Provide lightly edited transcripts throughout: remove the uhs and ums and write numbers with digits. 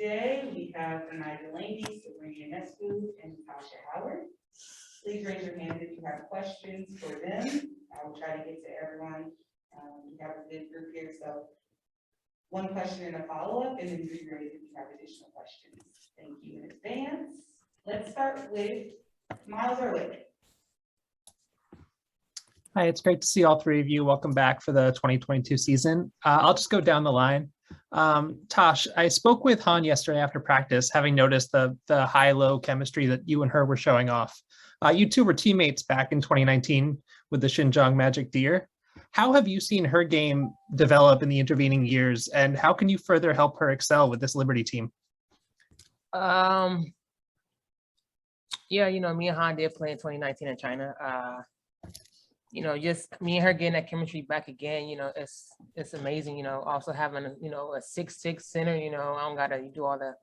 today we have Betnijah, Laney, Sabrina, Ionescu, and Natasha Howard. Please raise your hand if you have questions for them. I will try to get to everyone. We have a good group here, so one question and a follow-up, and then be ready if you have additional questions. Thank you in advance. Let's start with Miles or Whitney. Hi, it's great to see all three of you. Welcome back for the 2022 season. I'll just go down the line. Tosh, I spoke with Han yesterday after practice, having noticed the high-low chemistry that you and her were showing off. You two were teammates back in 2019 with the Xinjiang Magic Deer. How have you seen her game develop in the intervening years, and how can you further help her excel with this Liberty team? Yeah, me and Han did play in 2019 in China. Just me and her getting that chemistry back again, it's amazing, also having, a 6'6" center, I don't gotta do all the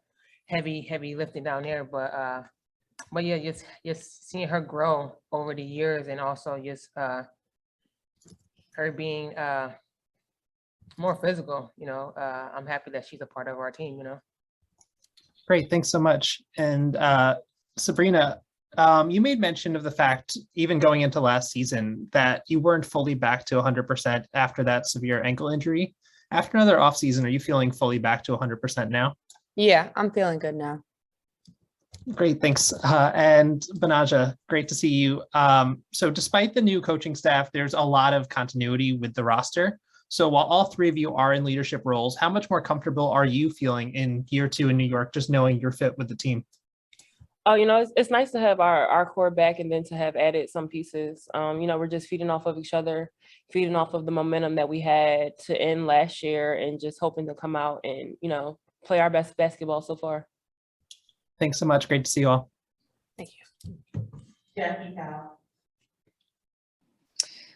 heavy lifting down there, but yeah, just seeing her grow over the years, and also just her being more physical, I'm happy that she's a part of our team, Great, thanks so much. And Sabrina, you made mention of the fact, even going into last season, that you weren't fully back to 100% after that severe ankle injury. After another offseason, are you feeling fully back to 100% now? Yeah, I'm feeling good now. Great, thanks. And Betnijah, great to see you. So despite the new coaching staff, there's a lot of continuity with the roster. So while all three of you are in leadership roles, how much more comfortable are you feeling in year 2 in New York, just knowing you're fit with the team? Oh, it's nice to have our core back, and then to have added some pieces. We're just feeding off of each other, feeding off of the momentum that we had to end last year, and just hoping to come out and, play our best basketball so far. Thanks so much. Great to see you all. Thank you. Jackie Powell.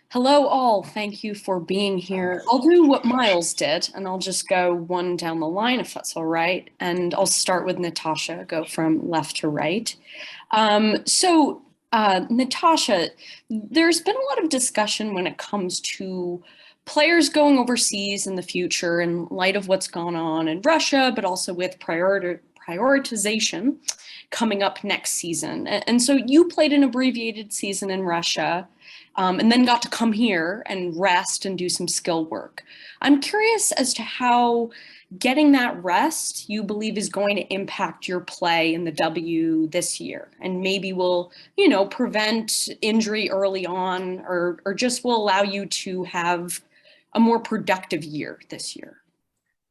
Hello all, thank you for being here. I'll do what Miles did, and I'll just go one down the line if that's all right. And I'll start with Natasha, go from left to right. Natasha, there's been a lot of discussion when it comes to players going overseas in the future in light of what's gone on in Russia, but also with prioritization coming up next season. And so you played an abbreviated season in Russia, and then got to come here and rest and do some skill work. I'm curious as to how getting that rest you believe is going to impact your play in the W this year, and maybe will, prevent injury early on, or just will allow you to have a more productive year this year.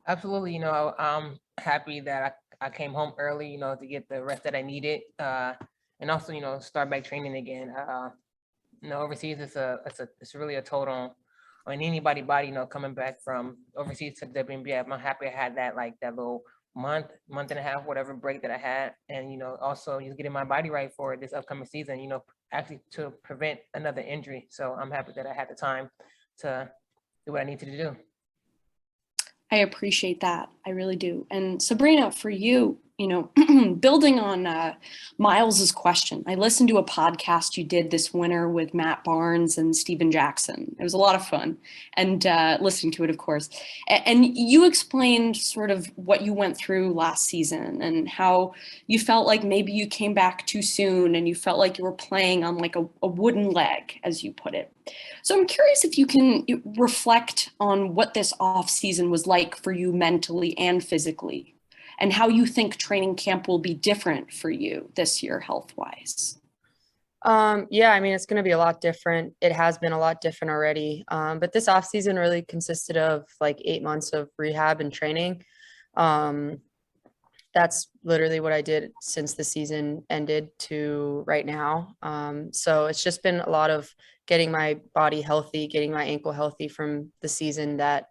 Absolutely, I'm happy that I came home early, to get the rest that I needed, and also, start back training again. Overseas, it's really a toll on anybody's body, coming back from overseas to WNBA. I'm happy I had that little month and a half, whatever break that I had, and also just getting my body right for this upcoming season, actually to prevent another injury. So I'm happy that I had the time to do what I needed to do. I appreciate that. I really do. And Sabrina, for you, building on Miles's question, I listened to a podcast you did this winter with Matt Barnes and Steven Jackson. It was a lot of fun, and listening to it, of course. And you explained sort of what you went through last season and how you felt like maybe you came back too soon, and you felt like you were playing on like a wooden leg, as you put it. So I'm curious if you can reflect on what this off season was like for you mentally and physically, and how you think training camp will be different for you this year, health-wise. Yeah, it's going to be a lot different. It has been a lot different already. But this off season really consisted of like 8 months of rehab and training. That's literally what I did since the season ended to right now. So it's just been a lot of getting my body healthy, getting my ankle healthy from the season that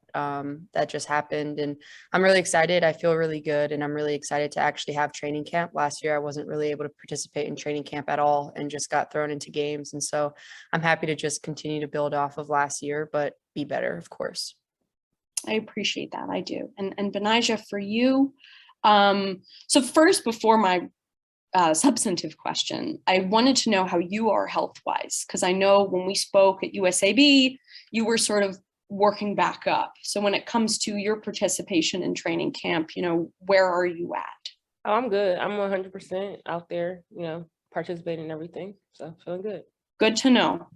just happened. And I'm really excited. I feel really good. And I'm really excited to actually have training camp. Last year, I wasn't really able to participate in training camp at all and just got thrown into games. And so I'm happy to just continue to build off of last year, but be better, of course. I appreciate that. I do. And Betnijah, for you, so first, before my substantive question, I wanted to know how you are health-wise, because I know when we spoke at USAB, you were sort of working back up. So when it comes to your participation in training camp, where are you at? Oh, I'm good. I'm 100% out there, participating in everything. So feeling good. Good to know.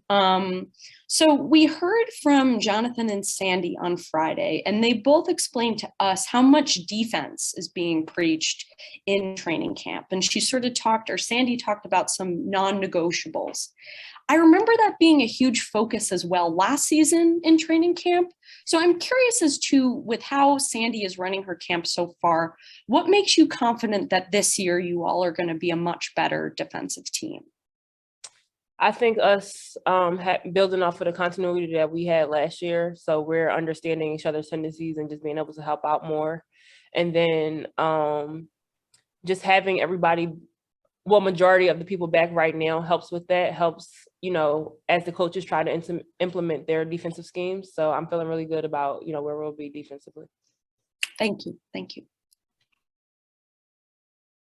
So we heard from Jonathan and Sandy on Friday, and they both explained to us how much defense is being preached in training camp. And Sandy talked about some non-negotiables. I remember that being a huge focus as well last season in training camp. So I'm curious as to, with how Sandy is running her camp so far, what makes you confident that this year you all are going to be a much better defensive team? I think us building off of the continuity that we had last year. So we're understanding each other's tendencies and just being able to help out more. And then just having everybody, majority of the people back right now helps with that, helps, as the coaches try to implement their defensive schemes. So I'm feeling really good about, where we'll be defensively. Thank you. Thank you.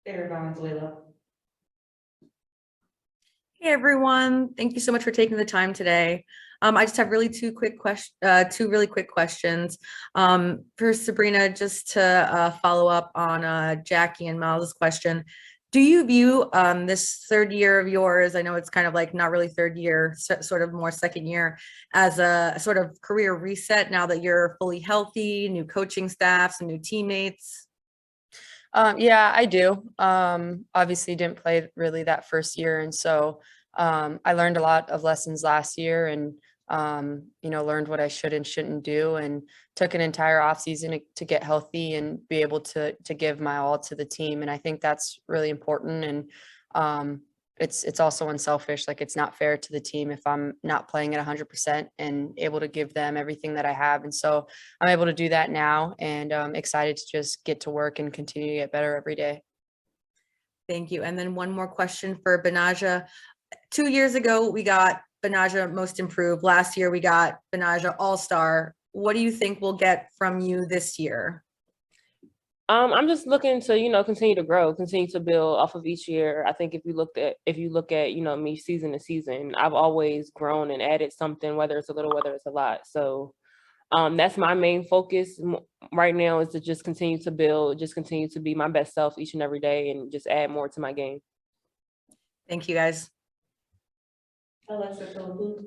Sarah Valenzuela. Hey everyone, thank you so much for taking the time today. I just have two really quick questions. For Sabrina, just to follow up on Jackie and Miles' question. Do you view this third year of yours, I know it's kind of like not really third year, sort of more second year, as a sort of career reset now that you're fully healthy, new coaching staff, some new teammates? Yeah, I do. Obviously didn't play really that first year. And so I learned a lot of lessons last year and, learned what I should and shouldn't do, and took an entire off season to get healthy and be able to give my all to the team. And I think that's really important. And it's also unselfish. Like, it's not fair to the team if I'm not playing at 100% and able to give them everything that I have. And so I'm able to do that now, and I'm excited to just get to work and continue to get better every day. Thank you. And then one more question for Betnijah. 2 years ago, we got Betnijah Most Improved. Last year, we got Betnijah All-Star. What do you think we'll get from you this year? I'm just looking to, continue to grow, continue to build off of each year. I think if you look at, me season to season, I've always grown and added something, whether it's a little, whether it's a lot. So that's my main focus right now, is to just continue to build, just continue to be my best self each and every day, and just add more to my game. Thank you, guys. Alexa Philippou.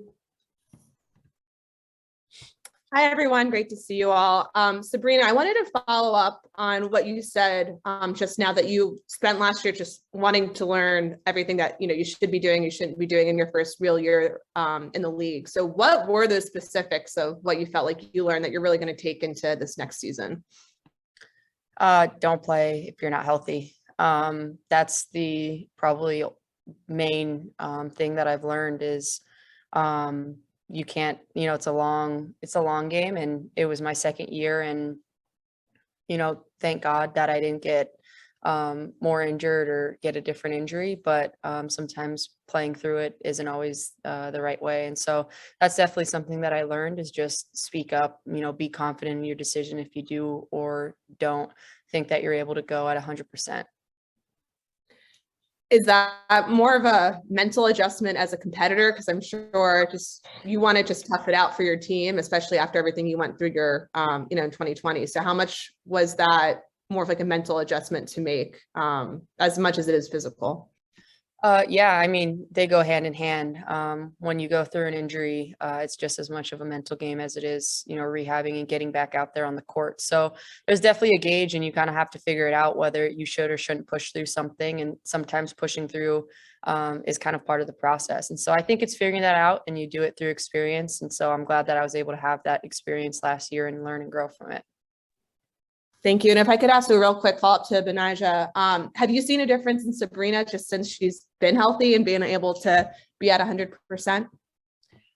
Hi, everyone. Great to see you all. Sabrina, I wanted to follow up on what you said just now, that you spent last year just wanting to learn everything that you should be doing, you shouldn't be doing in your first real year in the league. So what were the specifics of what you felt like you learned that you're really going to take into this next season? Don't play if you're not healthy. That's the probably main thing that I've learned is you can't, it's a long game, and it was my second year, and thank God that I didn't get more injured or get a different injury, but sometimes playing through it isn't always the right way. And so that's definitely something that I learned, is just speak up, be confident in your decision if you do or don't think that you're able to go at 100%. Is that more of a mental adjustment as a competitor? Because I'm sure you want to just tough it out for your team, especially after everything you went through your, in 2020. So how much was that more of like a mental adjustment to make, as much as it is physical? Yeah, I mean, they go hand in hand. When you go through an injury, it's just as much of a mental game as it is, rehabbing and getting back out there on the court. So there's definitely a gauge, and you kind of have to figure it out whether you should or shouldn't push through something. And sometimes pushing through is kind of part of the process. And so I think it's figuring that out, and you do it through experience. And so I'm glad that I was able to have that experience last year and learn and grow from it. Thank you. And if I could ask a real quick follow-up to Betnijah, have you seen a difference in Sabrina just since she's been healthy and being able to be at 100%?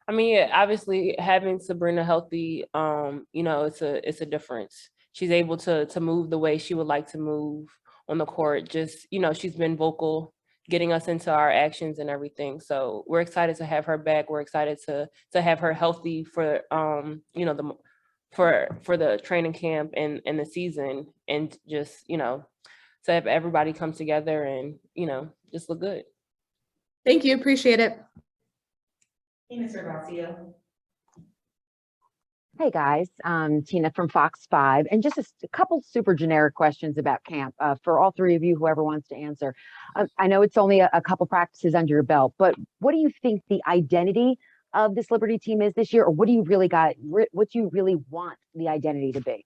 I mean, yeah, obviously having Sabrina healthy, it's a difference. She's able to move the way she would like to move on the court. Just, she's been vocal, getting us into our actions and everything. So we're excited to have her back. We're excited to have her healthy for, for the training camp and the season, and just, to have everybody come together and, just look good. Thank you. Appreciate it. Hey, Mr. Garcia. Hey guys, Tina from Fox 5, and just a couple super generic questions about camp for all three of you, whoever wants to answer. I know it's only a couple practices under your belt, but what do you think the identity of this Liberty team is this year, or what do you really what do you really want the identity to be?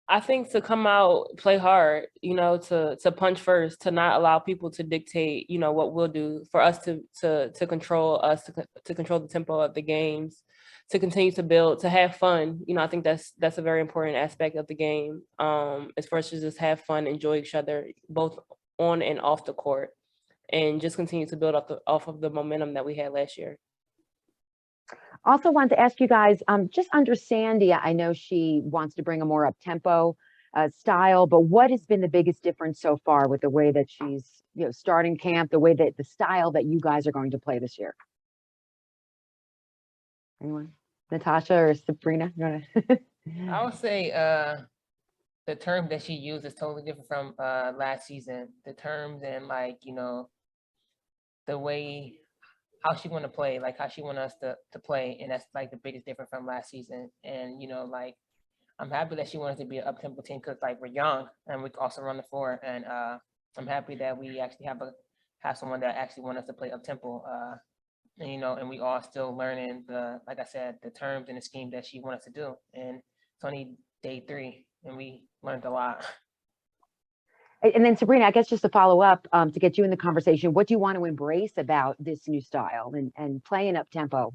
I think to come out, play hard, to punch first, to not allow people to dictate, what we'll do, for us to control us, to control the tempo of the games, to continue to build, to have fun. I think that's a very important aspect of the game. As far as to just have fun, enjoy each other, both on and off the court, and just continue to build off of the momentum that we had last year. Also wanted to ask you guys, just under Sandy, I know she wants to bring a more up-tempo style, but what has been the biggest difference so far with the way that she's, starting camp, the way that the style that you guys are going to play this year? Anyone? Natasha or Sabrina? I would say the term that she used is totally different from last season. The terms and the way how she want to play, like how she want us to play, and that's like the biggest difference from last season. And I'm happy that she wanted to be an up-tempo team because we're young and we can also run the floor. And I'm happy that we actually have someone that actually want us to play up-tempo. And we all still learning like I said, the terms and the scheme that she wants us to do. And it's only day 3, and we learned a lot. And then Sabrina, I guess just to follow up, to get you in the conversation, what do you want to embrace about this new style and playing up tempo?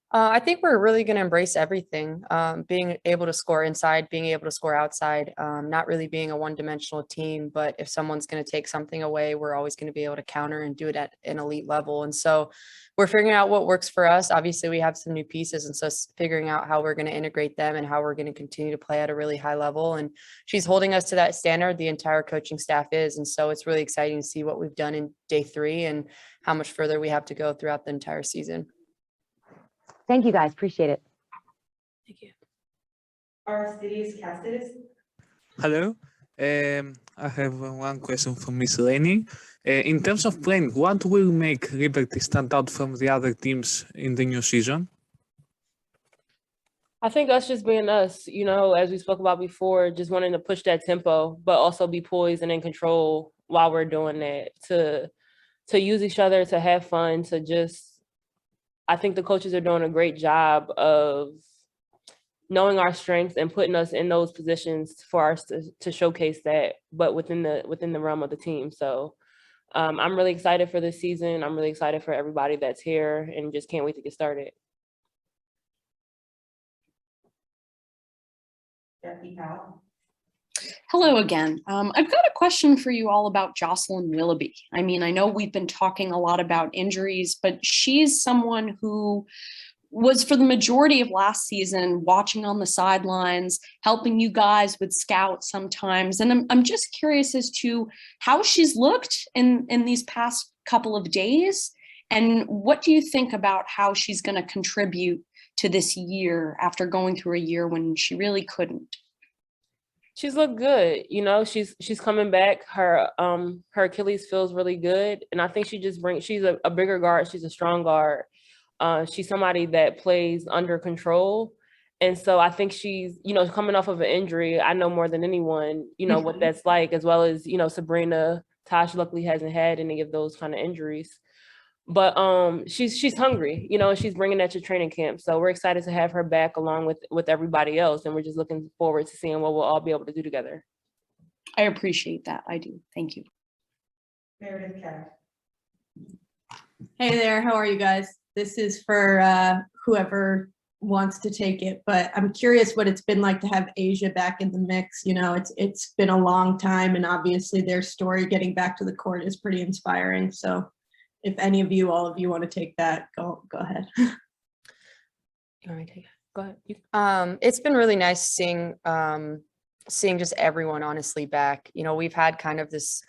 I think we're really going to embrace everything, being able to score inside, being able to score outside, not really being a one-dimensional team, but if someone's going to take something away, we're always going to be able to counter and do it at an elite level. And so we're figuring out what works for us. Obviously, we have some new pieces, and so figuring out how we're going to integrate them and how we're going to continue to play at a really high level. And she's holding us to that standard. The entire coaching staff is. And so it's really exciting to see what we've done in day 3 and how much further we have to go throughout the entire season. Thank you guys. Appreciate it. Thank you. Aristides Cassidis. Hello. I have one question from Miss Laney. In terms of playing, what will make Liberty stand out from the other teams in the new season? I think us just being us, as we spoke about before, just wanting to push that tempo, but also be poised and in control while we're doing that, to use each other, to have fun, to just, I think the coaches are doing a great job of knowing our strengths and putting us in those positions for us to showcase that, but within the realm of the team. So I'm really excited for this season. I'm really excited for everybody that's here, and just can't wait to get started. Jackie Powell. Hello again. I've got a question for you all about Jocelyn Willoughby. I mean, I know we've been talking a lot about injuries, but she's someone who was, for the majority of last season, watching on the sidelines, helping you guys with scouts sometimes. And I'm just curious as to how she's looked in these past couple of days. And what do you think about how she's going to contribute to this year after going through a year when she really couldn't? She's looked good. She's coming back. Her Achilles feels really good. And I think she's a bigger guard. She's a strong guard. She's somebody that plays under control. And so I think she's, coming off of an injury, I know more than anyone, what that's like, as well as, Sabrina. Tosh luckily hasn't had any of those kind of injuries. But she's hungry, and she's bringing that to training camp. So we're excited to have her back along with everybody else. And we're just looking forward to seeing what we'll all be able to do together. I appreciate that. I do. Thank you. Meredith Cat. Hey there, how are you guys? This is for whoever wants to take it, but I'm curious what it's been like to have Asia back in the mix. It's been a long time, and obviously their story getting back to the court is pretty inspiring. So if any of you, all of you want to take that, go ahead. You want me to take it? Go ahead. It's been really nice seeing just everyone honestly back. We've had kind of this,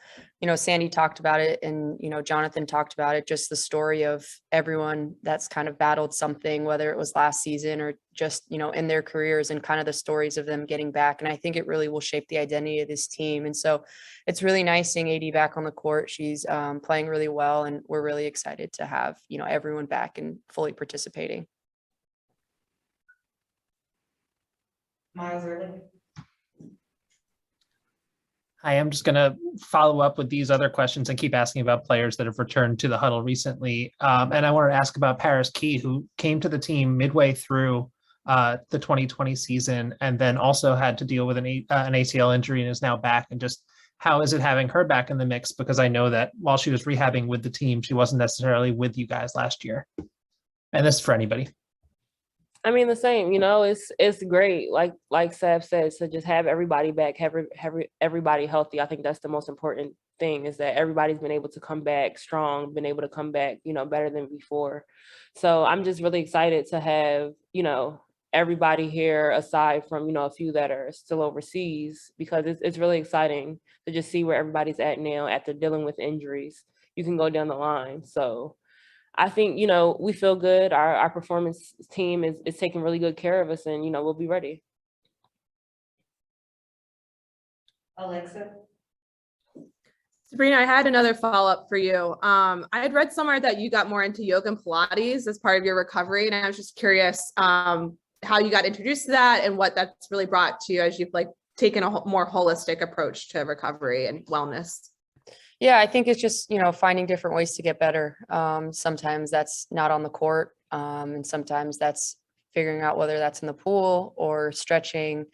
Sandy talked about it, and, Jonathan talked about it, just the story of everyone that's kind of battled something, whether it was last season or just, in their careers, and kind of the stories of them getting back. And I think it really will shape the identity of this team. And so it's really nice seeing AD back on the court. She's playing really well, and we're really excited to have, everyone back and fully participating. Miles Early. Hi, I'm just going to follow up with these other questions and keep asking about players that have returned to the huddle recently. And I wanted to ask about Paris Key, who came to the team midway through the 2020 season and then also had to deal with an ACL injury and is now back. And just how is it having her back in the mix? Because I know that while she was rehabbing with the team, she wasn't necessarily with you guys last year. And this is for anybody. I mean, the same, you know, it's great. Like Sab said, to just have everybody back, have everybody healthy. I think that's the most important thing, is that everybody's been able to come back strong, been able to come back, you know, better than before. So I'm just really excited to have, you know, everybody here aside from, you know, a few that are still overseas, because it's really exciting to just see where everybody's at now after dealing with injuries. You can go down the line. So I think, you know, we feel good. Our performance team is taking really good care of us, and, you know, we'll be ready. Alexa. Sabrina, I had another follow-up for you. I had read somewhere that you got more into yoga and Pilates as part of your recovery, and I was just curious how you got introduced to that and what that's really brought to you as you've like taken a more holistic approach to recovery and wellness. Yeah, I think it's just, you know, finding different ways to get better. Sometimes that's not on the court, and sometimes that's figuring out whether that's in the pool or stretching,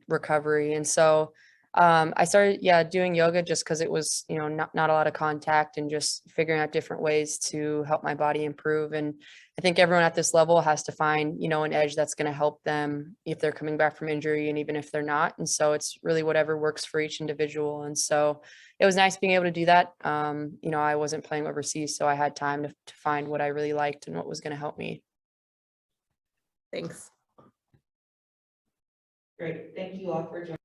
recovery. And so I started, doing yoga just because it was, you know, not a lot of contact, and just figuring out different ways to help my body improve. And I think everyone at this level has to find, you know, an edge that's going to help them if they're coming back from injury, and even if they're not. And so it's really whatever works for each individual. And so it was nice being able to do that. You know, I wasn't playing overseas, so I had time to find what I really liked and what was going to help me. Thanks. Great. Thank you all for joining.